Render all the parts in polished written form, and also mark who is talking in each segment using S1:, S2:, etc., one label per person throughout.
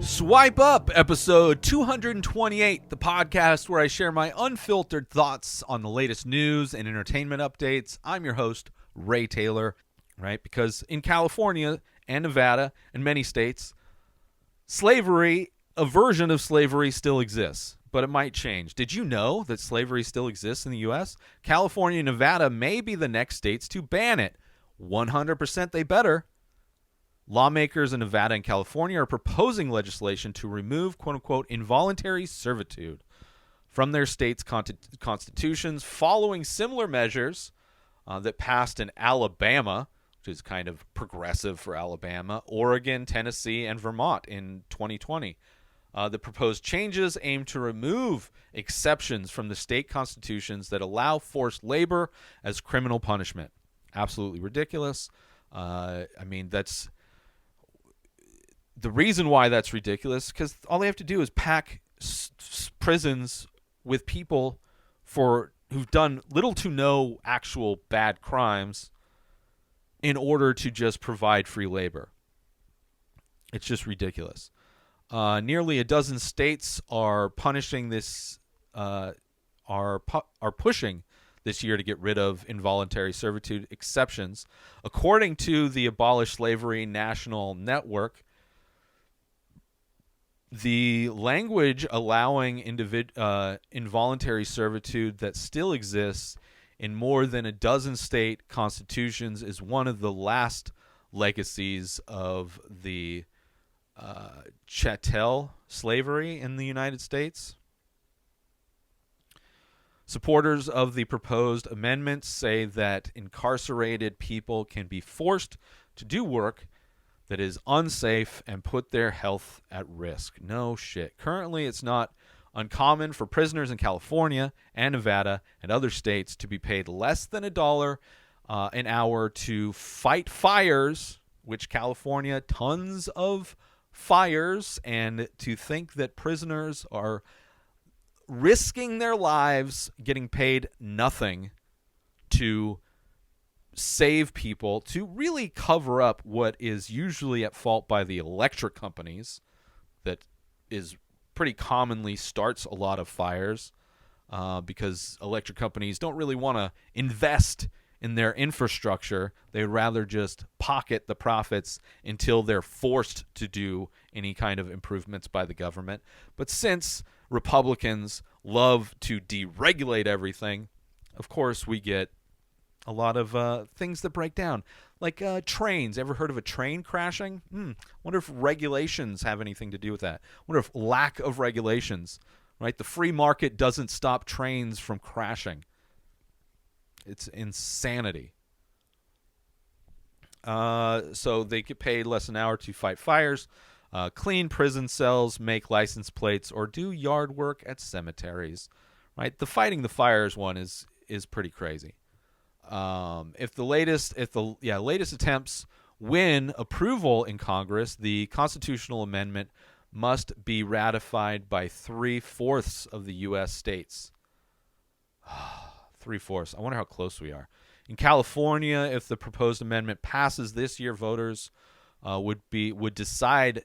S1: Swipe Up, episode 228, the podcast where I share my unfiltered thoughts on the latest news and entertainment updates. I'm your host, Ray Taylor, right? Because in California and Nevada and many states, slavery, a version of slavery still exists, but it might change. Did you know that slavery still exists in the U.S.? California and Nevada may be the next states to ban it. 100% they better. Lawmakers in Nevada and California are proposing legislation to remove, quote-unquote, involuntary servitude from their states' constitutions following similar measures that passed in Alabama, which is kind of progressive for Alabama, Oregon, Tennessee, and Vermont in 2020. The proposed changes aim to remove exceptions from the state constitutions that allow forced labor as criminal punishment. Absolutely ridiculous. That's... The reason why that's ridiculous is because all they have to do is pack prisons with people who've done little to no actual bad crimes in order to just provide free labor. It's just ridiculous. Nearly a dozen states are punishing this, are pushing this year to get rid of involuntary servitude exceptions. According to the Abolish Slavery National Network, the language allowing involuntary servitude that still exists in more than a dozen state constitutions is one of the last legacies of the chattel slavery in the United States. Supporters of the proposed amendments say that incarcerated people can be forced to do work that is unsafe and put their health at risk. No shit. Currently, it's not uncommon for prisoners in California and Nevada and other states to be paid less than $1 an hour to fight fires, which California, tons of fires, and to think that prisoners are risking their lives getting paid nothing to save people, to really cover up what is usually at fault by the electric companies that is pretty commonly starts a lot of fires because electric companies don't really want to invest in their infrastructure. They'd rather just pocket the profits until they're forced to do any kind of improvements by the government. But since Republicans love to deregulate everything, of course we get a lot of things that break down, like trains. Ever heard of a train crashing? Wonder if regulations have anything to do with that. Wonder if lack of regulations, right? The free market doesn't stop trains from crashing. It's insanity. So they get paid less an hour to fight fires, clean prison cells, make license plates, or do yard work at cemeteries, right? The fighting the fires one is pretty crazy. If the latest attempts win approval in Congress, the constitutional amendment must be ratified by 3/4 of the U.S. states. 3/4. I wonder how close we are. In California, if the proposed amendment passes this year, voters would decide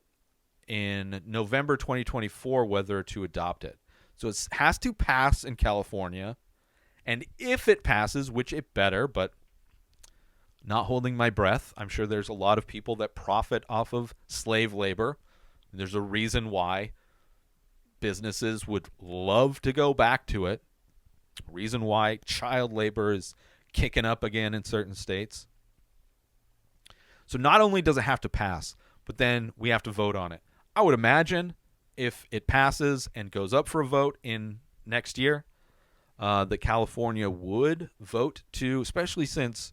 S1: in November 2024 whether to adopt it. So it has to pass in California. And if it passes, which it better, but not holding my breath, I'm sure there's a lot of people that profit off of slave labor. There's a reason why businesses would love to go back to it. Reason why child labor is kicking up again in certain states. So not only does it have to pass, but then we have to vote on it. I would imagine if it passes and goes up for a vote in next year, that California would vote to, especially since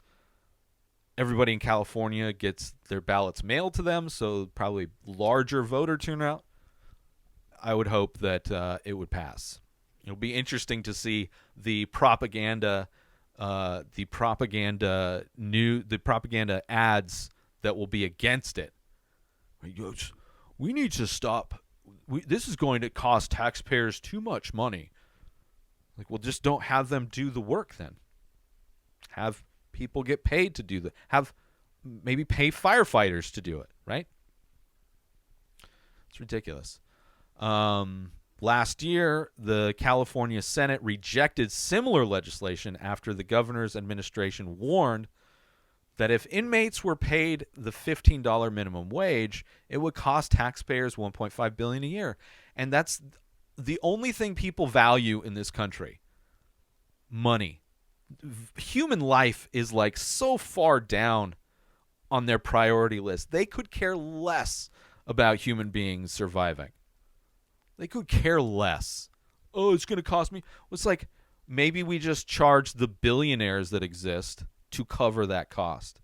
S1: everybody in California gets their ballots mailed to them, so probably larger voter turnout. I would hope that it would pass. It'll be interesting to see the propaganda ads that will be against it. We need to stop. This is going to cost taxpayers too much money. Like, well, just don't have them do the work then. Have people get paid to do maybe pay firefighters to do it, right? It's ridiculous. Last year, the California Senate rejected similar legislation after the governor's administration warned that if inmates were paid the $15 minimum wage, it would cost taxpayers $1.5 billion a year. And that's the only thing people value in this country. Money. Human life is like so far down on their priority list. They could care less about human beings surviving. They could care less. Oh, it's going to cost me. It's like maybe we just charge the billionaires that exist to cover that cost.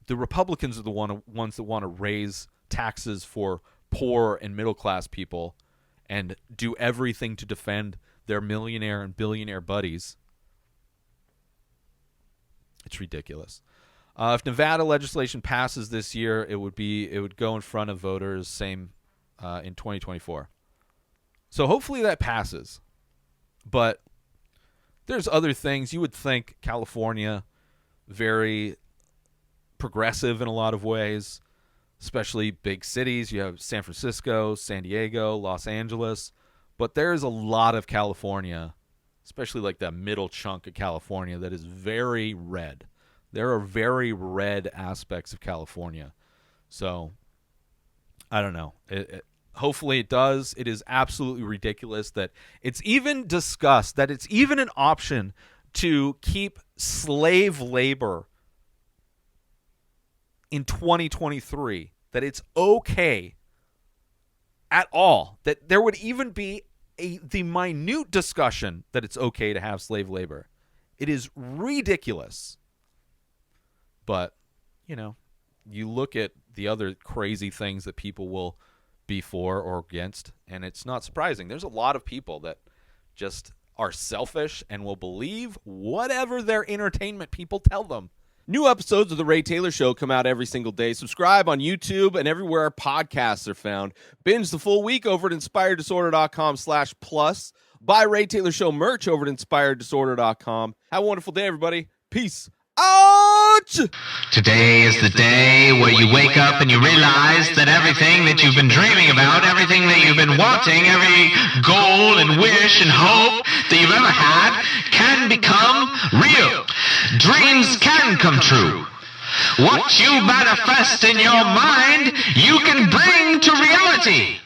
S1: The Republicans are the ones that want to raise taxes for poor and middle-class people and do everything to defend their millionaire and billionaire buddies. It's ridiculous. If Nevada legislation passes this year, it would go in front of voters, same in 2024. So hopefully that passes. But there's other things. You would think California, very progressive in a lot of ways, especially big cities. You have San Francisco, San Diego, Los Angeles. But there's a lot of California, especially like that middle chunk of California, that is very red. There are very red aspects of California. So, I don't know. Hopefully it does. It is absolutely ridiculous that it's even discussed, that it's even an option to keep slave labor in 2023, that it's okay at all, that there would even be the minute discussion that it's okay to have slave labor. It is ridiculous. But, you look at the other crazy things that people will be for or against, and it's not surprising. There's a lot of people that just are selfish and will believe whatever their entertainment people tell them.
S2: New episodes of The Ray Taylor Show come out every single day. Subscribe on YouTube and everywhere our podcasts are found. Binge the full week over at inspireddisorder.com/plus. Buy Ray Taylor Show merch over at inspireddisorder.com. Have a wonderful day, everybody. Peace out!
S3: Today is the day where you wake up and you realize that everything that you've been dreaming about, everything that you've been wanting, every goal and wish and hope that you've ever had can become real. Dreams can come true. What you manifest in your mind, you can bring to reality.